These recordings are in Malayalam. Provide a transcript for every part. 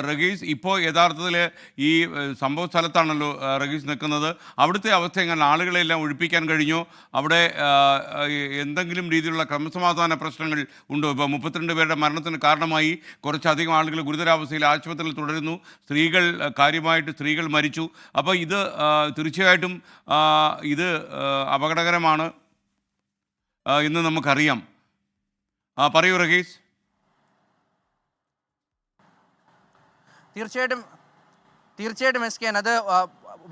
റഗീസ് ഇപ്പോൾ യഥാർത്ഥത്തിൽ ഈ സംഭവ സ്ഥലത്താണല്ലോ റഗീസ് നിൽക്കുന്നത്. അവിടുത്തെ അവസ്ഥ എങ്ങനെ? ആളുകളെല്ലാം ഒഴിപ്പിക്കാൻ കഴിഞ്ഞോ? അവിടെ എന്തെങ്കിലും രീതിയിലുള്ള ക്രമസമാധാന പ്രശ്നങ്ങൾ ഉണ്ടോ? ഇപ്പോൾ 32 പേരുടെ മരണത്തിന് കാരണമായി കുറച്ചധികം ആളുകൾ ഗുരുതരാവസ്ഥയിൽ ആശുപത്രിയിൽ തുടരുന്നു. സ്ത്രീകൾ മരിച്ചു. അപ്പോൾ ഇത് തീർച്ചയായിട്ടും ഇത് അപകടകരമാണ് എന്ന് നമുക്കറിയാം. പറയൂ റഗീസ്. തീർച്ചയായിട്ടും എസ് കെ, അത്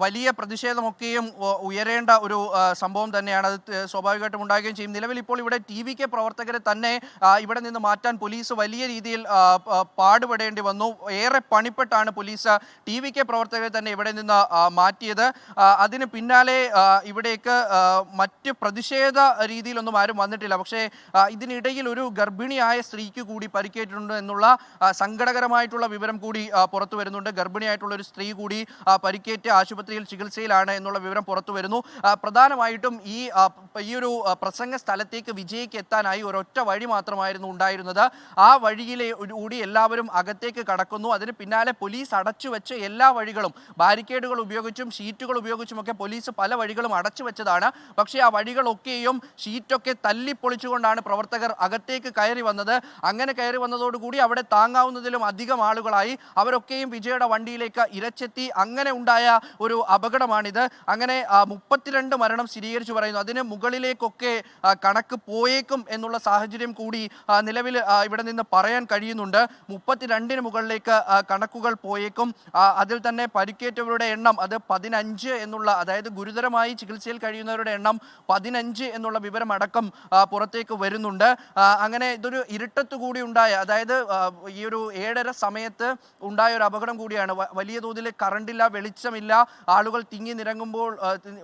വലിയ പ്രതിഷേധമൊക്കെയും ഉയരേണ്ട ഒരു സംഭവം തന്നെയാണ്. അത് സ്വാഭാവികമായിട്ടും ഉണ്ടാകുകയും ചെയ്യും. നിലവിൽ ഇപ്പോൾ ഇവിടെ TVK പ്രവർത്തകരെ തന്നെ ഇവിടെ നിന്ന് മാറ്റാൻ പോലീസ് വലിയ രീതിയിൽ പാടുപെടേണ്ടി വന്നു. ഏറെ പണിപ്പെട്ടാണ് പോലീസ് TVK പ്രവർത്തകരെ തന്നെ ഇവിടെ നിന്ന് മാറ്റിയത്. അതിന് പിന്നാലെ ഇവിടേക്ക് മറ്റ് പ്രതിഷേധ രീതിയിലൊന്നും ആരും വന്നിട്ടില്ല. പക്ഷേ ഇതിനിടയിൽ ഒരു ഗർഭിണിയായ സ്ത്രീക്ക് കൂടി പരിക്കേറ്റിട്ടുണ്ട് എന്നുള്ള സങ്കടകരമായിട്ടുള്ള വിവരം കൂടി പുറത്തു വരുന്നുണ്ട്. ഗർഭിണിയായിട്ടുള്ള ഒരു സ്ത്രീ കൂടി പരിക്കേറ്റ് ആശുപത്രിയിൽ ചികിത്സയിലാണ് എന്നുള്ള വിവരം പുറത്തു വരുന്നു. പ്രധാനമായിട്ടും ഈ ഒരു പ്രസംഗ സ്ഥലത്തേക്ക് വിജയ്ക്ക് എത്താനായി ഒരൊറ്റ വഴി മാത്രമായിരുന്നു ഉണ്ടായിരുന്നത്. ആ വഴിയിലെ കൂടി എല്ലാവരും അകത്തേക്ക് കടക്കുന്നു. അതിന് പിന്നാലെ പോലീസ് അടച്ചു വെച്ച എല്ലാ വഴികളും ബാരിക്കേഡുകൾ ഉപയോഗിച്ചും ഷീറ്റുകൾ ഉപയോഗിച്ചുമൊക്കെ പോലീസ് പല വഴികളും അടച്ചു വെച്ചതാണ്. പക്ഷേ ആ വഴികളൊക്കെയും ഷീറ്റൊക്കെ തല്ലിപ്പൊളിച്ചുകൊണ്ടാണ് പ്രവർത്തകർ അകത്തേക്ക് കയറി വന്നത്. അങ്ങനെ കയറി വന്നതോടുകൂടി അവിടെ താങ്ങാവുന്നതിലും അധികം ആളുകളായി. അവരൊക്കെയും വിജയുടെ വണ്ടിയിലേക്ക് ഇരച്ചെത്തി. അങ്ങനെ ഉണ്ടായ ഒരു അപകടമാണിത്. അങ്ങനെ 32 മരണം സ്ഥിരീകരിച്ചു പറയുന്നു. അതിന് മുകളിലേക്കൊക്കെ കണക്ക് പോയേക്കും എന്നുള്ള സാഹചര്യം കൂടി നിലവിൽ ഇവിടെ നിന്ന് പറയാൻ കഴിയുന്നുണ്ട്. 32 മുകളിലേക്ക് കണക്കുകൾ പോയേക്കും. അതിൽ തന്നെ പരിക്കേറ്റവരുടെ എണ്ണം അത് 15 എന്നുള്ള, അതായത് ഗുരുതരമായി ചികിത്സയിൽ കഴിയുന്നവരുടെ എണ്ണം 15 എന്നുള്ള വിവരം അടക്കം പുറത്തേക്ക് വരുന്നുണ്ട്. അങ്ങനെ ഇതൊരു ഇരുട്ടത്ത് കൂടി ഉണ്ടായ, അതായത് ഈ ഒരു 7:30 സമയത്ത് ഉണ്ടായ ഒരു അപകടം കൂടിയാണ്. വലിയ തോതിൽ കറണ്ടില്ല, വെളിച്ചമില്ല, ആളുകൾ തിങ്ങി നിരങ്ങുമ്പോൾ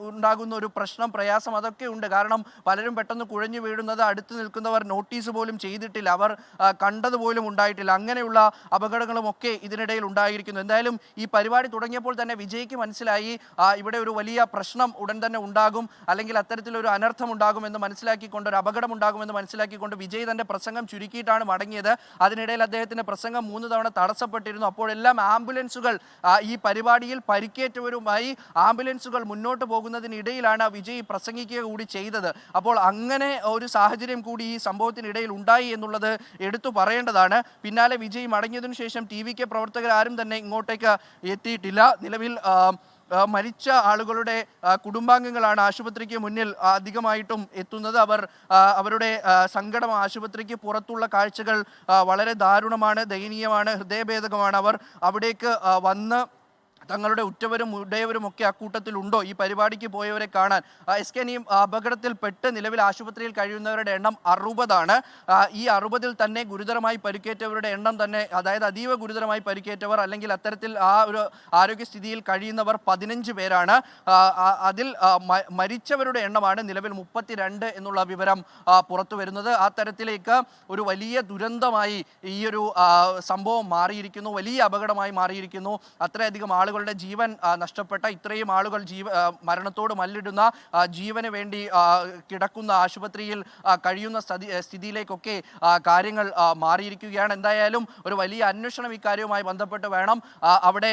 ഉണ്ടാകുന്ന ഒരു പ്രശ്നം, പ്രയാസം അതൊക്കെ ഉണ്ട്. കാരണം പലരും പെട്ടെന്ന് കുഴഞ്ഞു വീഴുന്നത് അടുത്ത് നിൽക്കുന്നവർ നോട്ടീസ് പോലും ചെയ്തിട്ടില്ല, അവർ കണ്ടതുപോലും ഉണ്ടായിട്ടില്ല. അങ്ങനെയുള്ള അപകടങ്ങളും ഒക്കെ ഇതിനിടയിൽ ഉണ്ടായിരിക്കുന്നു. എന്തായാലും ഈ പരിപാടി തുടങ്ങിയപ്പോൾ തന്നെ വിജയ്ക്ക് മനസ്സിലായി ഇവിടെ ഒരു വലിയ പ്രശ്നം ഉടൻ തന്നെ ഉണ്ടാകും, അല്ലെങ്കിൽ അത്തരത്തിലൊരു അനർത്ഥം ഉണ്ടാകുമെന്ന് മനസ്സിലാക്കിക്കൊണ്ട്, ഒരു അപകടം ഉണ്ടാകുമെന്ന് മനസ്സിലാക്കിക്കൊണ്ട് വിജയ് തൻ്റെ പ്രസംഗം ചുരുക്കിയിട്ടാണ് മടങ്ങിയത്. അതിനിടയിൽ അദ്ദേഹത്തിൻ്റെ പ്രസംഗം 3 തവണ തടസ്സപ്പെട്ടിരുന്നു. അപ്പോഴെല്ലാം ആംബുലൻസുകൾ, ഈ പരിപാടിയിൽ പരിക്കേറ്റവരുമായി ആംബുലൻസുകൾ മുന്നോട്ട് പോകുന്നതിനിടയിലാണ് വിജയ് പ്രസംഗിക്കുക കൂടി ചെയ്തത്. അപ്പോൾ അങ്ങനെ ഒരു സാഹചര്യം കൂടി ഈ സംഭവത്തിനിടയിൽ ഉണ്ടായി എന്നുള്ളത് എടുത്തു പറയേണ്ടതാണ്. പിന്നാലെ വിജയ് മടങ്ങിയതിനു ശേഷം TVK പ്രവർത്തകർ ആരും തന്നെ ഇങ്ങോട്ടേക്ക് എത്തിയിട്ടില്ല. നിലവിൽ മരിച്ച ആളുകളുടെ കുടുംബാംഗങ്ങളാണ് ആശുപത്രിക്ക് മുന്നിൽ അധികമായിട്ടും എത്തുന്നത്. അവരുടെ സങ്കടം, ആശുപത്രിക്ക് പുറത്തുള്ള കാഴ്ചകൾ വളരെ ദാരുണമാണ്, ദയനീയമാണ്, ഹൃദയഭേദകമാണ്. അവർ അവിടേക്ക് വന്ന് തങ്ങളുടെ ഉറ്റവരും ഉടയവരും ഒക്കെ അക്കൂട്ടത്തിലുണ്ടോ ഈ പരിപാടിക്ക് പോയവരെ കാണാൻ? എസ് കെ, അപകടത്തിൽപ്പെട്ട് നിലവിൽ ആശുപത്രിയിൽ കഴിയുന്നവരുടെ എണ്ണം 60ആണ്. ഈ 60-ൽ തന്നെ ഗുരുതരമായി പരിക്കേറ്റവരുടെ എണ്ണം തന്നെ, അതായത് അതീവ ഗുരുതരമായി പരിക്കേറ്റവർ അല്ലെങ്കിൽ അത്തരത്തിൽ ആ ഒരു ആരോഗ്യസ്ഥിതിയിൽ കഴിയുന്നവർ 15 പേരാണ്. അതിൽ മരിച്ചവരുടെ എണ്ണമാണ് നിലവിൽ 32 എന്നുള്ള വിവരം പുറത്തു വരുന്നത്. ആ തരത്തിലേക്ക് ഒരു വലിയ ദുരന്തമായി ഈ ഒരു സംഭവം മാറിയിരിക്കുന്നു, വലിയ അപകടമായി മാറിയിരിക്കുന്നു. അത്രയധികം ആളുകളുടെ ജീവൻ നഷ്ടപ്പെട്ട, ഇത്രയും ആളുകൾ മരണത്തോട് മല്ലിടുന്ന, ജീവന് വേണ്ടി കിടക്കുന്ന, ആശുപത്രിയിൽ കഴിയുന്ന സ്ഥിതിയിലേക്കൊക്കെ കാര്യങ്ങൾ മാറിയിരിക്കുകയാണ്. എന്തായാലും ഒരു വലിയ അന്വേഷണം ഇക്കാര്യവുമായി ബന്ധപ്പെട്ട് വേണം. അവിടെ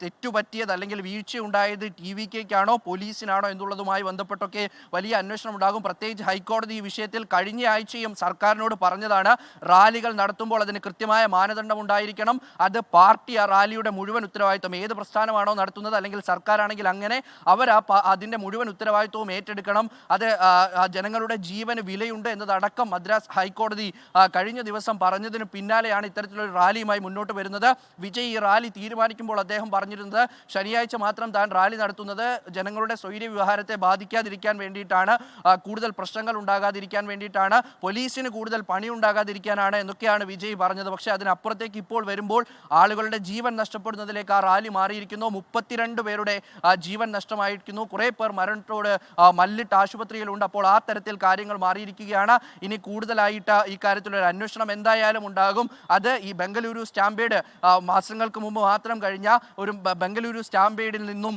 തെറ്റുപറ്റിയത് അല്ലെങ്കിൽ വീഴ്ച ഉണ്ടായത് TVKക്കാണോ പോലീസിനാണോ എന്നുള്ളതുമായി ബന്ധപ്പെട്ടൊക്കെ വലിയ അന്വേഷണം ഉണ്ടാകും. പ്രത്യേകിച്ച് ഹൈക്കോടതി ഈ വിഷയത്തിൽ കഴിഞ്ഞ ആഴ്ചയും സർക്കാരിനോട് പറഞ്ഞതാണ്, റാലികൾ നടത്തുമ്പോൾ അതിന് കൃത്യമായ മാനദണ്ഡം ഉണ്ടായിരിക്കണം. അത് പാർട്ടി ആ റാലിയുടെ മുഴുവൻ ഉത്തരവാദിത്വം, ഏത് പ്രസ്ഥാനമാണോ നടത്തുന്നത് അല്ലെങ്കിൽ സർക്കാരാണെങ്കിൽ അങ്ങനെ, അവർ അതിൻ്റെ മുഴുവൻ ഉത്തരവാദിത്വവും ഏറ്റെടുക്കണം. അത് ജനങ്ങളുടെ ജീവന് വിലയുണ്ട് എന്നതടക്കം മദ്രാസ് ഹൈക്കോടതി കഴിഞ്ഞ ദിവസം പറഞ്ഞതിന് പിന്നാലെയാണ് ഇത്തരത്തിലൊരു റാലിയുമായി മുന്നോട്ട് വരുന്നത്. വിജയ് ഈ റാലി തീരുമാനിക്കുമ്പോൾ അദ്ദേഹം പറഞ്ഞിരുന്നത് ശനിയാഴ്ച മാത്രം താൻ റാലി നടത്തുന്നത് ജനങ്ങളുടെ സ്വൈര്യ വ്യവഹാരത്തെ ബാധിക്കാതിരിക്കാൻ വേണ്ടിയിട്ടാണ്, കൂടുതൽ പ്രശ്നങ്ങൾ ഉണ്ടാകാതിരിക്കാൻ വേണ്ടിയിട്ടാണ്, പോലീസിന് കൂടുതൽ പണി ഉണ്ടാകാതിരിക്കാനാണ് എന്നൊക്കെയാണ് വിജയ് പറഞ്ഞത്. പക്ഷേ അതിനപ്പുറത്തേക്ക് ഇപ്പോൾ വരുമ്പോൾ ആളുകളുടെ ജീവൻ നഷ്ടപ്പെടുന്നതിലേക്ക് ആ റാലി മാറിയിരിക്കുന്നു. 32 പേരുടെ ജീവൻ നഷ്ടമായിരിക്കുന്നു. കുറേ പേർ മരണത്തോട് മല്ലിട്ട് ആശുപത്രിയിലുണ്ട്. അപ്പോൾ ആ തരത്തിൽ കാര്യങ്ങൾ മാറിയിരിക്കുകയാണ്. ഇനി കൂടുതലായിട്ട് ഈ കാര്യത്തിലൊരു അന്വേഷണം എന്തായാലും ഉണ്ടാകും. അത് ഈ ബംഗളൂരു സ്റ്റാമ്പേഡ്, മാസങ്ങൾക്ക് മുമ്പ് മാത്രം കഴിഞ്ഞ ഒരു ബംഗളൂരു സ്റ്റാമ്പേഡിൽ നിന്നും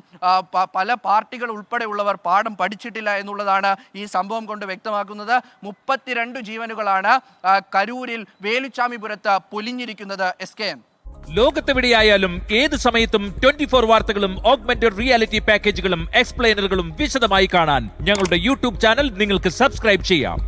പല പാർട്ടികൾ ഉൾപ്പെടെയുള്ളവർ പാഠം പഠിച്ചിട്ടില്ല എന്നുള്ളതാണ് ഈ സംഭവം കൊണ്ട് വ്യക്തമാക്കുന്നത്. 32 ജീവനുകളാണ് കരൂരിൽ വേലുച്ചാമിപുരത്ത് പൊലിഞ്ഞിരിക്കുന്നത്. SKN. ലോകത്തെവിടെയായാലും ഏത് സമയത്തും 24 വാർത്തകളും ഓഗ്മെന്റഡ് റിയാലിറ്റി പാക്കേജുകളും എക്സ്പ്ലെയിനറുകളും വിശദമായി കാണാൻ ഞങ്ങളുടെ യൂട്യൂബ് ചാനൽ നിങ്ങൾക്ക് സബ്സ്ക്രൈബ് ചെയ്യാം.